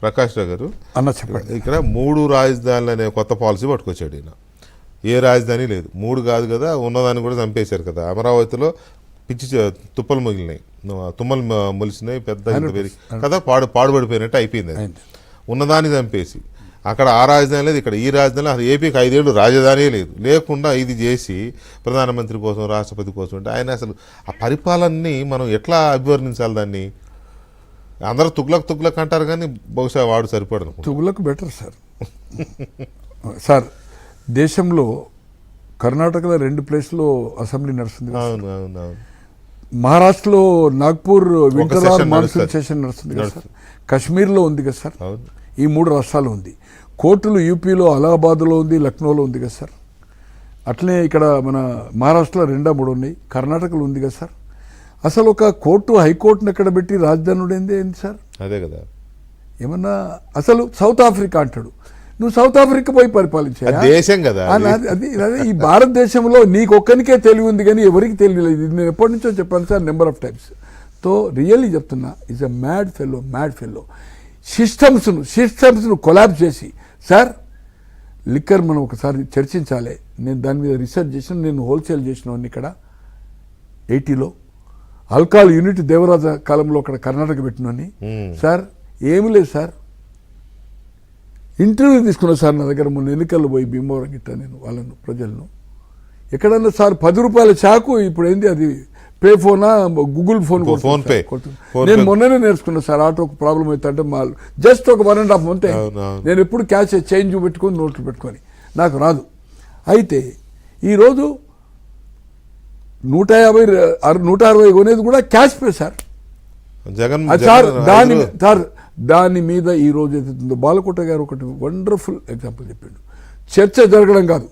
ప్రకాష్ రావు గారు అన్న చెప్పండి. ఇక్కడ 3 రాజధానులు అనే కొత్త పాలసీ పట్టుకొచ్చాడు ఈయన. ఏ రాజధాని లేదు, 3 కాదు కదా, ఉన్నదాన్ని కూడా చంపేశారు కదా. అమరావతిలో పిచ్చి తుప్పలు మొగిలినాయి, తుమ్మలు మొలిసినాయి, పెద్ద కదా పాడుపడిపోయినట్టు అయిపోయింది. అది ఉన్నదాన్ని చంపేసి అక్కడ ఆ రాజధాని లేదు, ఇక్కడ ఈ రాజధాని. అసలు ఏపీకి 5 ఏళ్ళు రాజధాని లేదు, లేకుండా ఇది చేసి ప్రధానమంత్రి కోసం రాష్ట్రపతి కోసం అంటే ఆయన అసలు ఆ పరిపాలనని మనం ఎట్లా అభివర్ణించాలి దాన్ని? అందరూ తుగ్లక్ అంటారు కానీ బహుశా వాడు సరిపడదు. Tughlaq better sir. సార్ దేశంలో కర్ణాటకలో 2 ప్లేస్లో అసెంబ్లీ నడుస్తుంది. అవును అవును అవును. మహారాష్ట్రలో Nagpur winter or monsoon session నడుస్తుంది కదా సార్. కాశ్మీర్లో ఉంది కదా సార్. ఈ 3 రాష్ట్రాలు ఉంది. కోర్టులు యూపీలో అలహాబాద్లో ఉంది, లక్నోలో ఉంది కదా సార్. అట్లనే ఇక్కడ మన మహారాష్ట్రలో 2 3 ఉన్నాయి, కర్ణాటకలో ఉంది కదా సార్. అసలు ఒక కోర్టు హైకోర్టును ఎక్కడ పెట్టి రాజధాని ఏంది సార్? అదే కదా. ఏమన్నా అసలు సౌత్ ఆఫ్రికా అంటాడు, నువ్వు సౌత్ ఆఫ్రికా పోయి పరిపాలించా దేశం కదా అది. ఈ భారతదేశంలో నీకు ఒక్కనికే తెలివి ఉంది కానీ ఎవరికి తెలియలేదు. ఇది నేను ఎప్పటి నుంచో చెప్పాను సార్, నెంబర్ ఆఫ్ టైమ్స్. తో రియల్లీ చెప్తున్నా, ఈజ్ అ మ్యాడ్ ఫెల్లో. సిస్టమ్స్ను కొలాబ్ చేసి సార్ లిక్కర్ మనం ఒకసారి చర్చించాలి. నేను దాని మీద రీసెర్చ్ చేసిన, నేను హోల్సేల్ చేసినవన్నీ ఇక్కడ 80లో ఆల్కహాల్ యూనిట్ దేవరాజ కాలంలో అక్కడ కర్ణాటక పెట్టినవన్నీ సార్. ఏమి లేదు సార్, ఇంటర్వ్యూ తీసుకున్నా సార్ నా దగ్గర. మొన్న ఎన్నికల్లో పోయి భీమవరం గిట్ట నేను వాళ్ళను ప్రజలను ఎక్కడన్నా సార్ 10 రూపాయల చాకు ఇప్పుడు ఏంది అది పే ఫోనా గూగుల్ ఫోన్ నేను మొన్ననే నేర్చుకున్నా సార్. ఆటోకు ప్రాబ్లం అవుతుంటే మా జస్ట్ ఒక 1.5 మంత్ నేను ఎప్పుడు క్యాష్ చేంజ్ పెట్టుకొని నోట్లు పెట్టుకొని నాకు రాదు. అయితే ఈరోజు 150 కొనేది కూడా క్యాష్ పే సార్. సార్ దాని మీద ఈ రోజు ఏదైతుందో బాలకోట గారు ఒకటి వండర్ఫుల్ ఎగ్జాంపుల్ చెప్పిండు. చర్చ జరగడం కాదు,